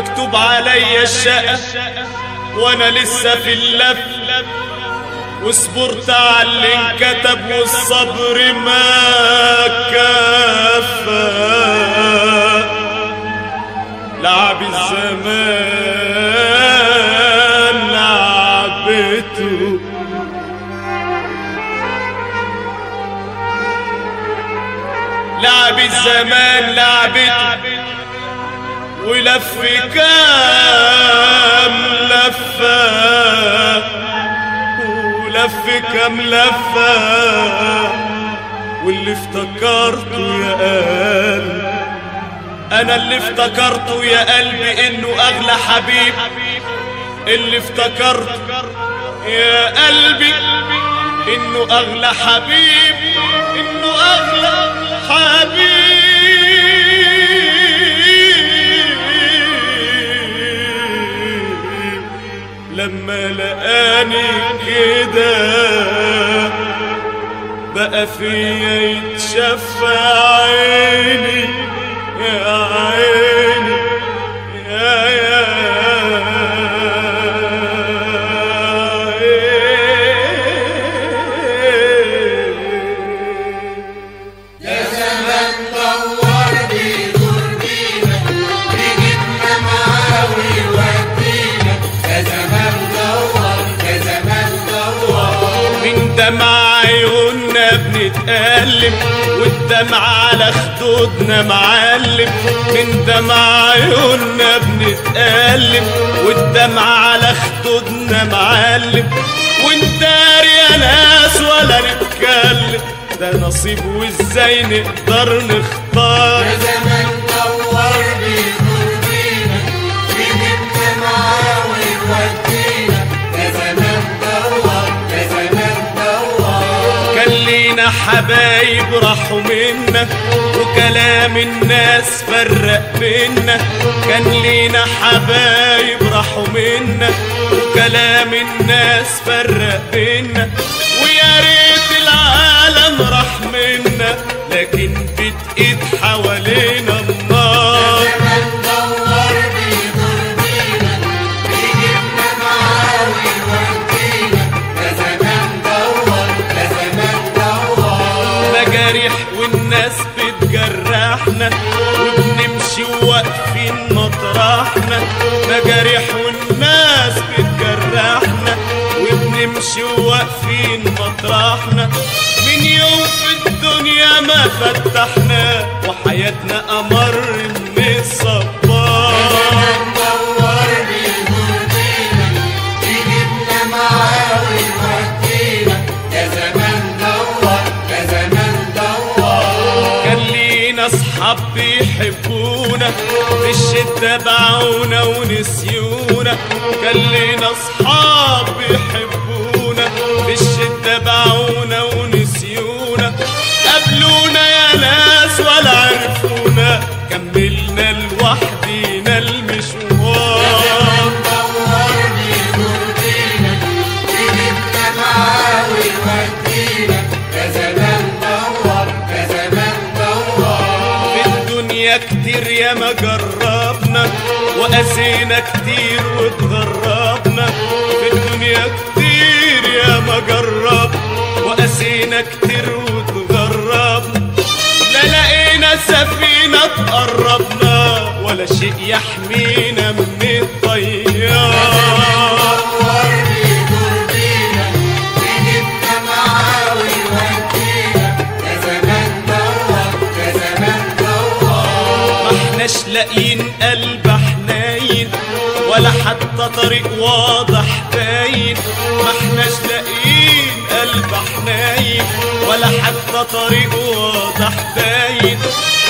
مكتوب عليا الشقة وانا لسه في اللف، وصبرت على اللي انكتب والصبر ما كفى. لعب الزمان لعبته، لعب الزمان لعبته، ولف كام لفة، ولف كام لفة، واللي افتكرته يا قلبي، انا اللي افتكرته يا قلبي انه اغلى حبيب، اللي افتكرته يا قلبي انه اغلى حبيب، انه اغلى حبيب. لما لقاني كده بقى فيا يتشفى عيني يا عيني يا زمان دور بيدور بينا، بيجيبنا معاه ويودينا. يا زمان دور، يا زمان دور، من دمع عيوننا بنتألم، والدمع على خدودنا معلم. من دمع عيوننا بنتألم، والدمع على خدودنا معلم. وندار يا ناس ولا نتكلم، ده نصيب وازاي نقدر نختار. يا زمان دور بيدور بينا، بيجيبنا معاه ويودينا. يا زمان دور، يا زمان دور، كان لينا حبايب راحوا منا، وكلام الناس فرق بينا. كان لينا حبايب راحوا منا، وكلام الناس فرق بينا. ويا ريت العالم راح منا، لكن بتقيد حوالينا النار. زمان دور بيدور بينا، بيجيبنا معاه ويودينا. يا زمان دور، يا زمان دور، مجاريح والناس بتجرحنا، وبنمشي واقفين مطرحنا. مجاريح والناس بتجرحنا، وبنمشي واقفين مطرحنا. من يوم في الدنيا ما فتحنا، وحياتنا أمر من الصبار. دور بيدور بينا، بيجيبنا معاه ويودينا. يا زمان دور، يا زمان دور، كان لينا أصحاب بيحبونا، في الشدة باعونا ونسيونا. كان لينا أصحاب بيحبونا، في الشدة باعونا ونسيونا. قابلونا يا ناس ولا عرفونا، كملنا لوحدينا المشوار. دور بيدور بينا، بيجيبنا معاه ويودينا. يا زمان دور، يا زمان دور، في الدنيا كتير ياما جربنا، وقاسينا كتير واتغربنا. في الدنيا كتير ياما جربنا، وقاسينا كتير واتغربنا. لا لقينا سفينة تقربنا، ولا شيء يحمينا من الطيار. دور بيدور بينا، بيجيبنا معاه ويودينا. يا زمان دور، يا زمان دور، ما احناش لاقيين قلب حنين، ولا حتى طريق واضح باين. ما احناش لاقيين قلب حنين، ولا حتى طريق واضح باين.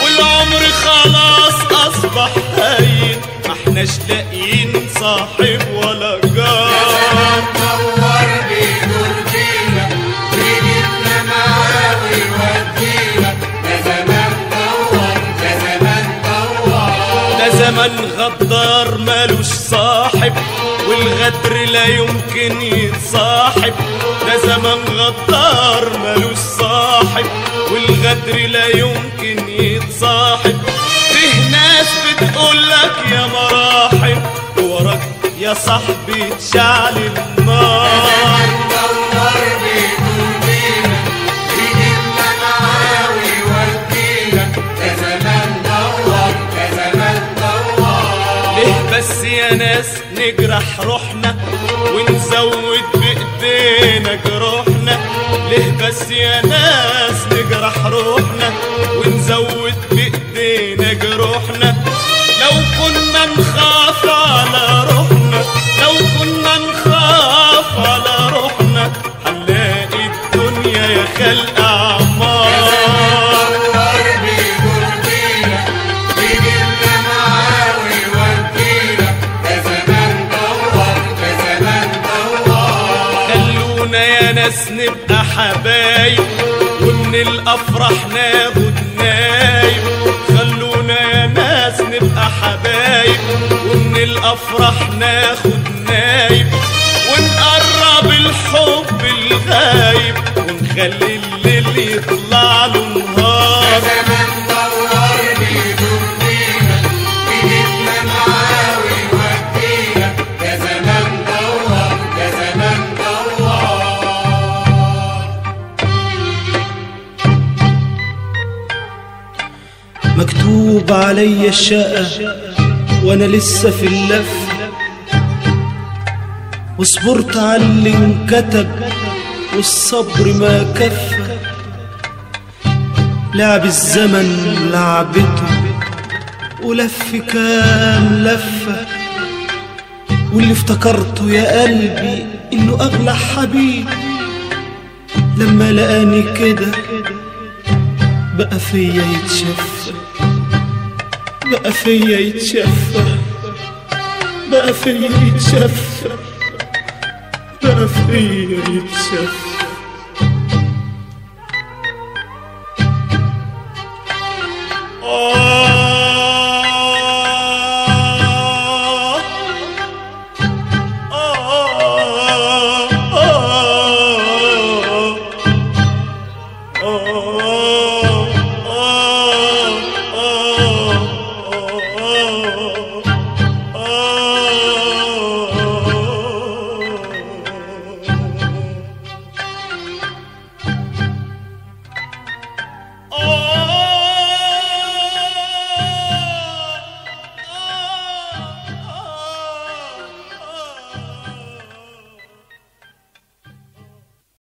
والعمر خلاص اصبح هين، ما احناش لاقيين صاحب ولا جار. دور بيدور بينا، بيجيبنا معاه ويودينا. يا زمان دور، يا زمان دور، ده زمن غدار مالوش صاحب، والغدر لا يمكن يتصاحب. ده زمن غدار مالوش صاحب، والغدر لا يمكن يتصاحب. فيه ناس بتقولك يا مراحب، صاحبي تشعل النار. دور بيدور بينا يجيبنا معاه ويودينا، يا زمان دور يا زمان دور. ليه بس يا ناس نجرح روحنا ونزود بايدينا جروحنا؟ ليه بس يا ناس نجرح روحنا ونزود بايدينا جروحنا؟ لو كنا نخاف على روحنا، لو كنا نخاف على روحنا، هنلاقي الدنيا يا خلق اعمار. دور بيدور بينا يجيبنا معاه ويودينا، يا زمان دور يا زمان دور. خلونا يا ناس نبقى حبايب ومن الافراح ناخد نايب. خلونا يا ناس نبقى حبايب ومن الافراح ناخد نايب، ونقرب الحب الغايب ونخلي الليل يطلع له نهار. يا زمان دور بيدور بينا يجيبنا معاه ويودينا، يا زمان دور يا زمان دور. مكتوب عليا الشقة وانا لسه في اللف، وصبرت على اللي انكتب والصبر ما كفى. لعب الزمن لعبته ولف كام لفة، واللي افتكرته يا قلبي انه اغلى حبيب، لما لقاني كده بقى فيا يتشفى، بقى فيا يتشفى، بقى فيا يتشفى، بقى فيا يتشفى.